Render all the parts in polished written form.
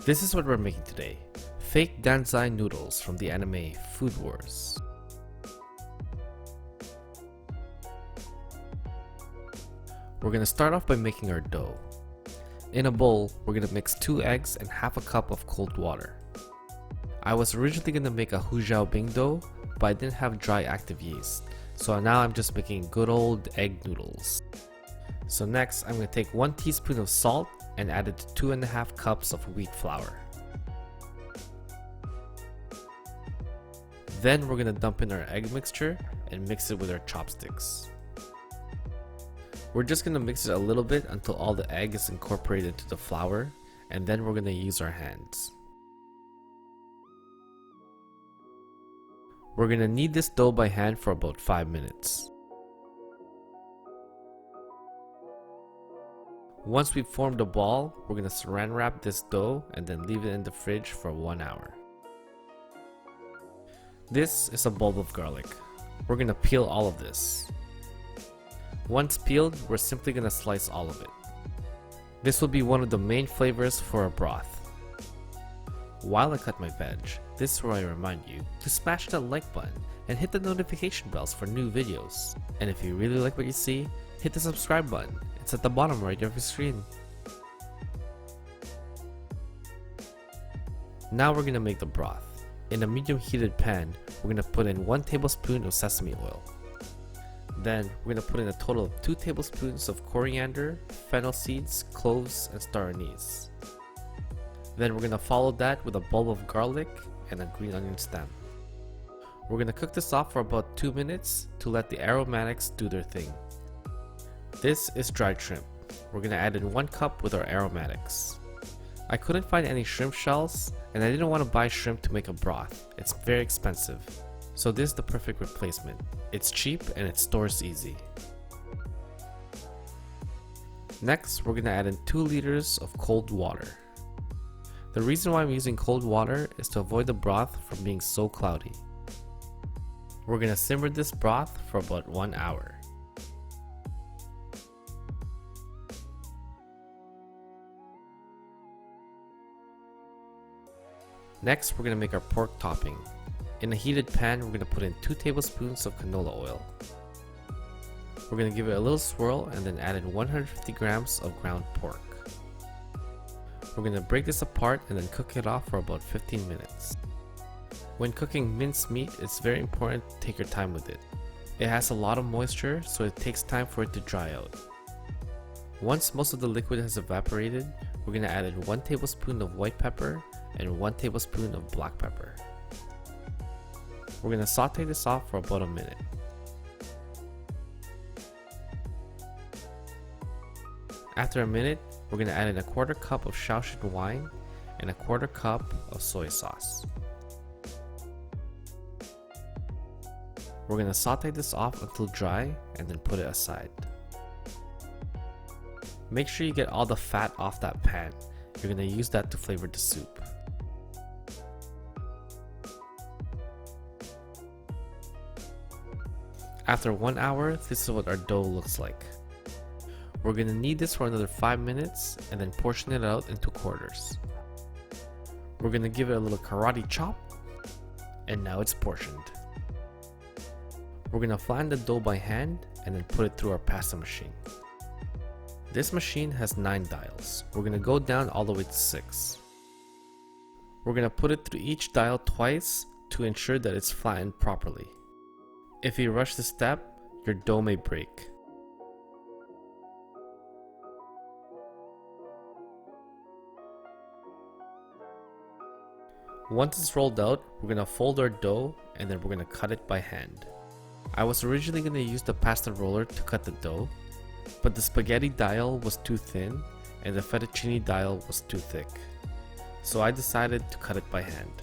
This is what we're making today. Fake Danzai Noodles from the anime Food Wars. We're going to start off by making our dough. In a bowl, we're going to mix 2 eggs and half a cup of cold water. I was originally going to make a hujiaobing dough, but I didn't have dry active yeast, so now I'm just making good old egg noodles. So next, I'm going to take 1 teaspoon of salt and add it to 2.5 cups of wheat flour. Then we're going to dump in our egg mixture and mix it with our chopsticks. We're just going to mix it a little bit until all the egg is incorporated into the flour, and then we're going to use our hands. We're going to knead this dough by hand for about 5 minutes. Once we've formed a ball, we're going to saran wrap this dough and then leave it in the fridge for 1 hour. This is a bulb of garlic. We're going to peel all of this. Once peeled, we're simply going to slice all of it. This will be one of the main flavors for a broth. While I cut my veg, this is where I remind you to smash that like button and hit the notification bells for new videos. And if you really like what you see, hit the subscribe button. It's at the bottom right of your screen. Now we're going to make the broth. In a medium heated pan, we're going to put in 1 tablespoon of sesame oil. Then we're going to put in a total of 2 tablespoons of coriander, fennel seeds, cloves, and star anise. Then we're going to follow that with a bulb of garlic and a green onion stem. We're going to cook this off for about 2 minutes to let the aromatics do their thing. This is dried shrimp. We're going to add in 1 cup with our aromatics. I couldn't find any shrimp shells, and I didn't want to buy shrimp to make a broth. It's very expensive. So this is the perfect replacement. It's cheap and it stores easy. Next, we're going to add in 2 liters of cold water. The reason why I'm using cold water is to avoid the broth from being so cloudy. We're going to simmer this broth for about 1 hour. Next, we're going to make our pork topping. In a heated pan, we're going to put in 2 tablespoons of canola oil. We're going to give it a little swirl and then add in 150 grams of ground pork. We're going to break this apart and then cook it off for about 15 minutes. When cooking minced meat, it's very important to take your time with it. It has a lot of moisture, so it takes time for it to dry out. Once most of the liquid has evaporated, we're going to add in 1 tablespoon of white pepper and 1 tablespoon of black pepper. We're going to saute this off for about a minute. After a minute, we're going to add in a 1/4 cup of Shaoxing wine and a 1/4 cup of soy sauce. We're going to saute this off until dry and then put it aside. Make sure you get all the fat off that pan. You're going to use that to flavor the soup. After 1 hour, this is what our dough looks like. We're going to knead this for another 5 minutes and then portion it out into quarters. We're going to give it a little karate chop, and now it's portioned. We're going to flatten the dough by hand and then put it through our pasta machine. This machine has 9 dials. We're going to go down all the way to 6. We're going to put it through each dial twice to ensure that it's flattened properly. If you rush this step, your dough may break. Once it's rolled out, we're going to fold our dough and then we're going to cut it by hand. I was originally going to use the pasta roller to cut the dough, but the spaghetti dial was too thin and the fettuccine dial was too thick. So I decided to cut it by hand.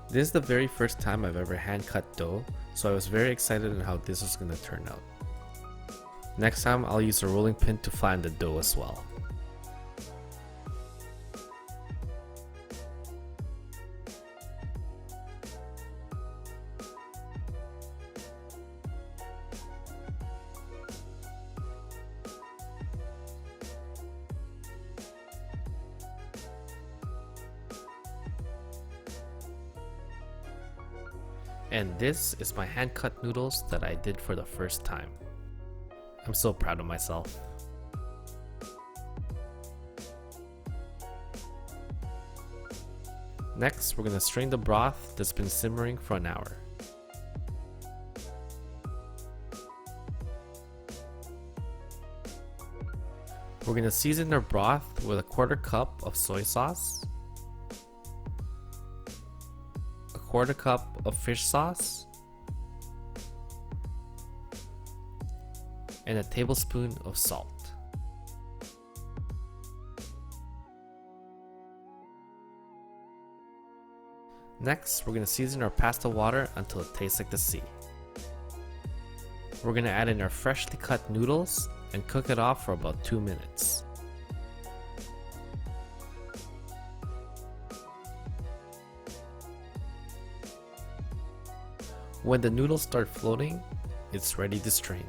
This is the very first time I've ever hand cut dough, so I was very excited on how this was going to turn out. Next time I'll use a rolling pin to flatten the dough as well. And this is my hand cut noodles that I did for the first time. I'm so proud of myself. Next, we're going to strain the broth that's been simmering for an hour. We're going to season our broth with a 1/4 cup of soy sauce, a 1/4 cup of fish sauce, and a tablespoon of salt. Next, we're going to season our pasta water until it tastes like the sea. We're going to add in our freshly cut noodles and cook it off for about 2 minutes. When the noodles start floating, it's ready to strain.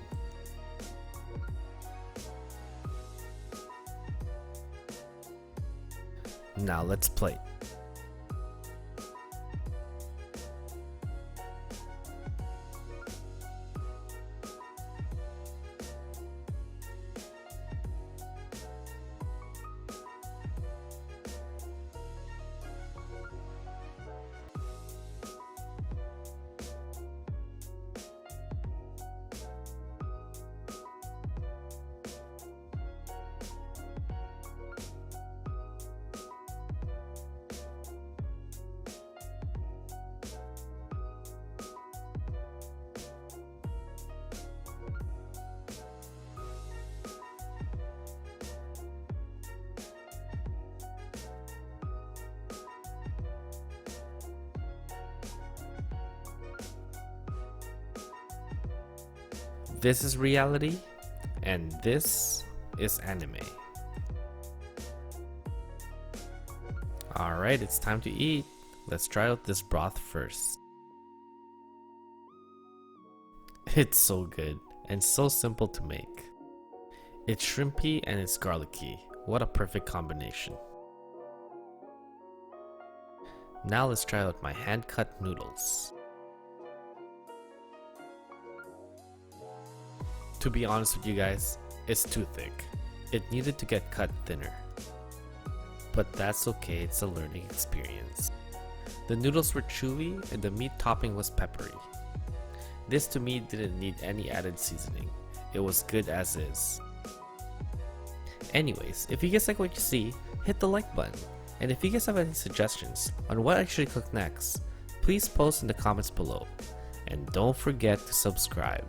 Now let's plate. This is reality, and this is anime. Alright, it's time to eat. Let's try out this broth first. It's so good and so simple to make. It's shrimpy and it's garlicky. What a perfect combination. Now let's try out my hand cut noodles. To be honest with you guys, it's too thick. It needed to get cut thinner. But that's okay, it's a learning experience. The noodles were chewy and the meat topping was peppery. This to me didn't need any added seasoning. It was good as is. Anyways, if you guys like what you see, hit the like button. And if you guys have any suggestions on what I should cook next, please post in the comments below. And don't forget to subscribe.